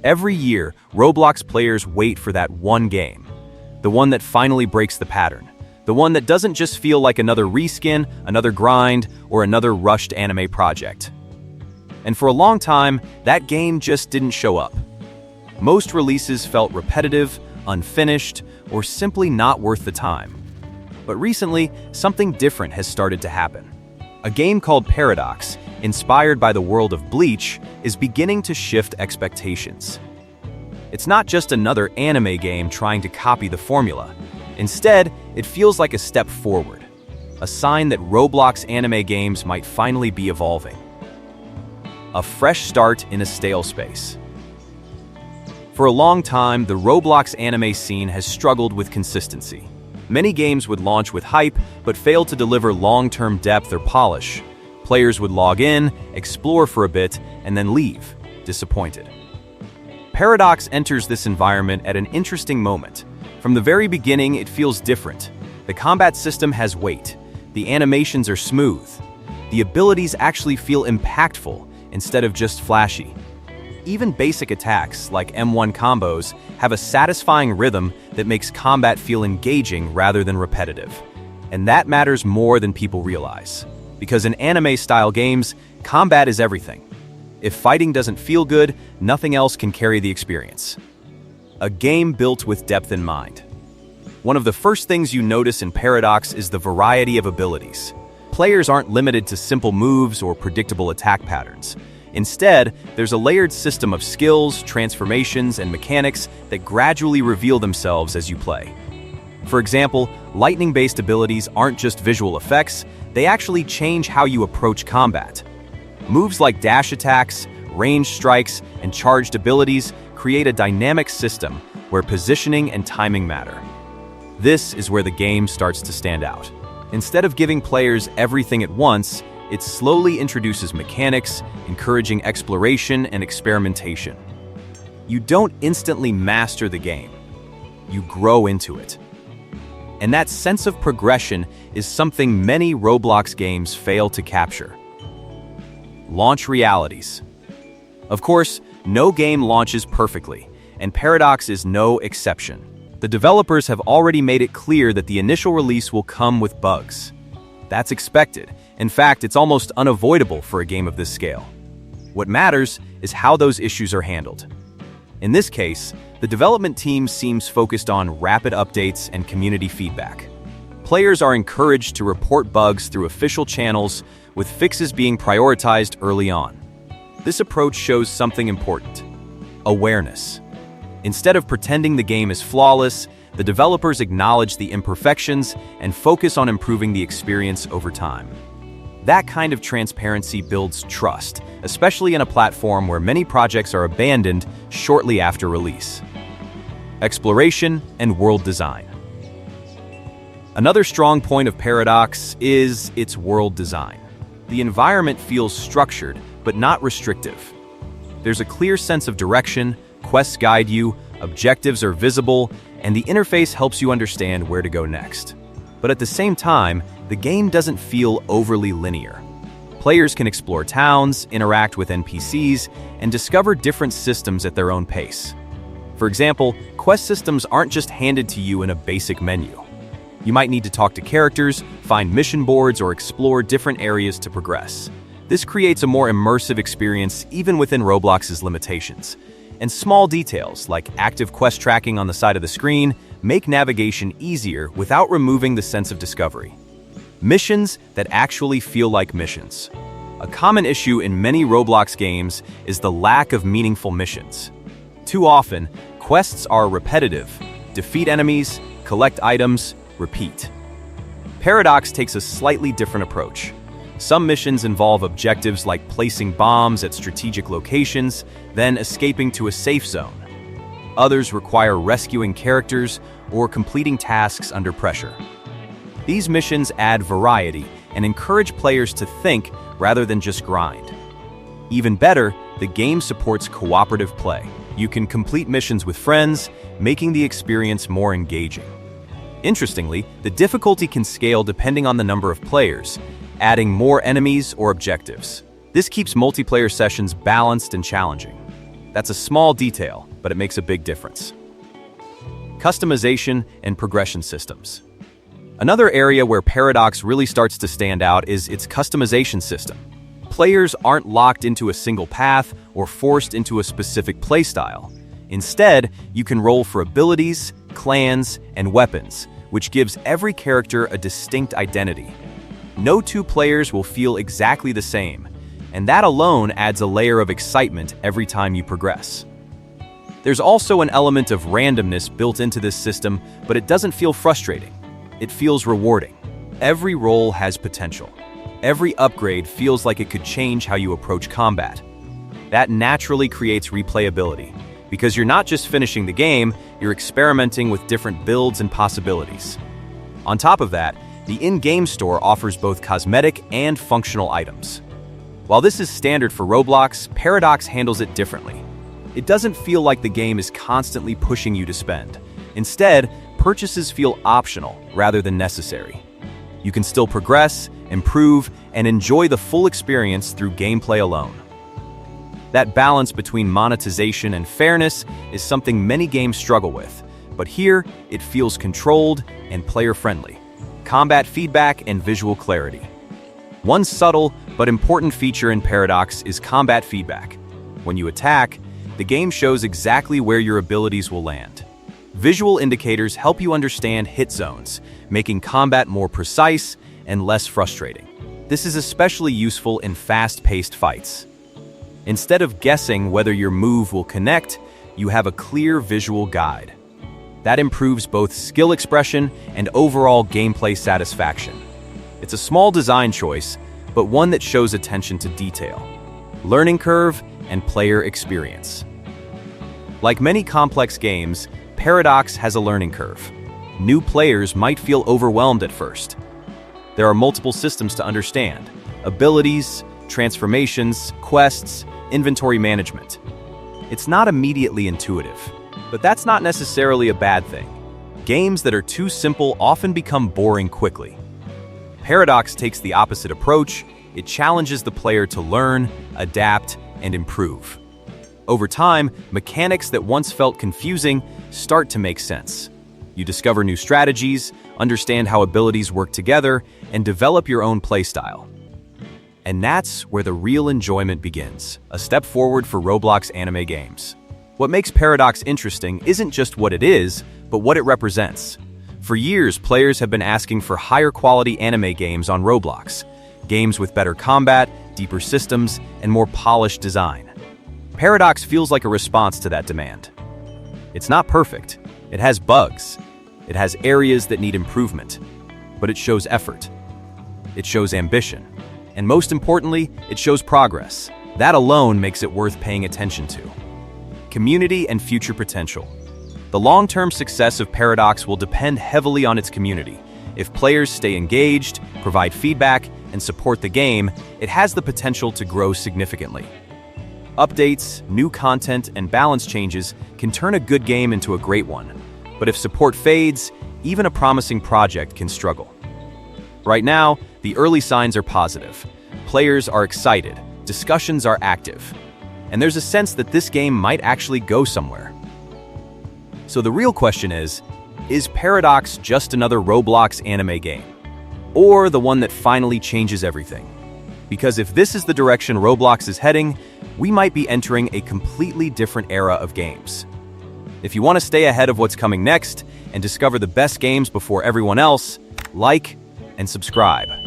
Every year, Roblox players wait for that one game. The one that finally breaks the pattern. The one that doesn't just feel like another reskin, another grind, or another rushed anime project. And for a long time, that game just didn't show up. Most releases felt repetitive, unfinished, or simply not worth the time. But recently, something different has started to happen. A game called Paradox, inspired by the world of Bleach, is beginning to shift expectations. It's not just another anime game trying to copy the formula. Instead, it feels like a step forward, a sign that Roblox anime games might finally be evolving. A fresh start in a stale space. For a long time, the Roblox anime scene has struggled with consistency. Many games would launch with hype, but fail to deliver long-term depth or polish. Players would log in, explore for a bit, and then leave, disappointed. Paradox enters this environment at an interesting moment. From the very beginning, it feels different. The combat system has weight. The animations are smooth. The abilities actually feel impactful instead of just flashy. Even basic attacks, like M1 combos, have a satisfying rhythm that makes combat feel engaging rather than repetitive. And that matters more than people realize. Because in anime-style games, combat is everything. If fighting doesn't feel good, nothing else can carry the experience. A game built with depth in mind. One of the first things you notice in Paradox is the variety of abilities. Players aren't limited to simple moves or predictable attack patterns. Instead, there's a layered system of skills, transformations, and mechanics that gradually reveal themselves as you play. For example, lightning-based abilities aren't just visual effects, they actually change how you approach combat. Moves like dash attacks, ranged strikes, and charged abilities create a dynamic system where positioning and timing matter. This is where the game starts to stand out. Instead of giving players everything at once, it slowly introduces mechanics, encouraging exploration and experimentation. You don't instantly master the game. You grow into it. And that sense of progression is something many Roblox games fail to capture. Launch realities. Of course, no game launches perfectly, and Paradox is no exception. The developers have already made it clear that the initial release will come with bugs. That's expected. In fact, it's almost unavoidable for a game of this scale. What matters is how those issues are handled. In this case, the development team seems focused on rapid updates and community feedback. Players are encouraged to report bugs through official channels, with fixes being prioritized early on. This approach shows something important: awareness. Instead of pretending the game is flawless, the developers acknowledge the imperfections and focus on improving the experience over time. That kind of transparency builds trust, especially in a platform where many projects are abandoned shortly after release. Exploration and world design. Another strong point of Paradox is its world design. The environment feels structured, but not restrictive. There's a clear sense of direction, quests guide you, objectives are visible, and the interface helps you understand where to go next. But at the same time, the game doesn't feel overly linear. Players can explore towns, interact with NPCs, and discover different systems at their own pace. For example, quest systems aren't just handed to you in a basic menu. You might need to talk to characters, find mission boards, or explore different areas to progress. This creates a more immersive experience even within Roblox's limitations. And small details, like active quest tracking on the side of the screen, make navigation easier without removing the sense of discovery. Missions that actually feel like missions. A common issue in many Roblox games is the lack of meaningful missions. Too often, quests are repetitive: defeat enemies, collect items, repeat. Paradox takes a slightly different approach. Some missions involve objectives like placing bombs at strategic locations, then escaping to a safe zone. Others require rescuing characters or completing tasks under pressure. These missions add variety and encourage players to think rather than just grind. Even better, the game supports cooperative play. You can complete missions with friends, making the experience more engaging. Interestingly, the difficulty can scale depending on the number of players, adding more enemies or objectives. This keeps multiplayer sessions balanced and challenging. That's a small detail, but it makes a big difference. Customization and progression systems. Another area where Paradox really starts to stand out is its customization system. Players aren't locked into a single path or forced into a specific playstyle. Instead, you can roll for abilities, clans, and weapons, which gives every character a distinct identity. No two players will feel exactly the same, and that alone adds a layer of excitement every time you progress. There's also an element of randomness built into this system, but it doesn't feel frustrating. It feels rewarding. Every roll has potential. Every upgrade feels like it could change how you approach combat. That naturally creates replayability, because you're not just finishing the game, you're experimenting with different builds and possibilities. On top of that, the in-game store offers both cosmetic and functional items. While this is standard for Roblox, Paradox handles it differently. It doesn't feel like the game is constantly pushing you to spend. Instead, purchases feel optional rather than necessary. You can still progress, improve, and enjoy the full experience through gameplay alone. That balance between monetization and fairness is something many games struggle with, but here it feels controlled and player-friendly. Combat feedback and visual clarity. One subtle but important feature in Paradox is combat feedback. When you attack, the game shows exactly where your abilities will land. Visual indicators help you understand hit zones, making combat more precise and less frustrating. This is especially useful in fast-paced fights. Instead of guessing whether your move will connect, you have a clear visual guide. That improves both skill expression and overall gameplay satisfaction. It's a small design choice, but one that shows attention to detail, learning curve, and player experience. Like many complex games, Paradox has a learning curve. New players might feel overwhelmed at first. There are multiple systems to understand: abilities, transformations, quests, inventory management. It's not immediately intuitive, but that's not necessarily a bad thing. Games that are too simple often become boring quickly. Paradox takes the opposite approach. It challenges the player to learn, adapt, and improve. Over time, mechanics that once felt confusing start to make sense. You discover new strategies, understand how abilities work together, and develop your own playstyle. And that's where the real enjoyment begins, a step forward for Roblox anime games. What makes Paradox interesting isn't just what it is, but what it represents. For years, players have been asking for higher quality anime games on Roblox, games with better combat, deeper systems, and more polished design. Paradox feels like a response to that demand. It's not perfect. It has bugs. It has areas that need improvement, but it shows effort. It shows ambition. And most importantly, it shows progress. That alone makes it worth paying attention to. Community and future potential. The long-term success of Paradox will depend heavily on its community. If players stay engaged, provide feedback, and support the game, it has the potential to grow significantly. Updates, new content, and balance changes can turn a good game into a great one. But if support fades, even a promising project can struggle. Right now, the early signs are positive. Players are excited, discussions are active, and there's a sense that this game might actually go somewhere. So the real question is Paradox just another Roblox anime game? Or the one that finally changes everything? Because if this is the direction Roblox is heading, we might be entering a completely different era of games. If you want to stay ahead of what's coming next and discover the best games before everyone else, like and subscribe.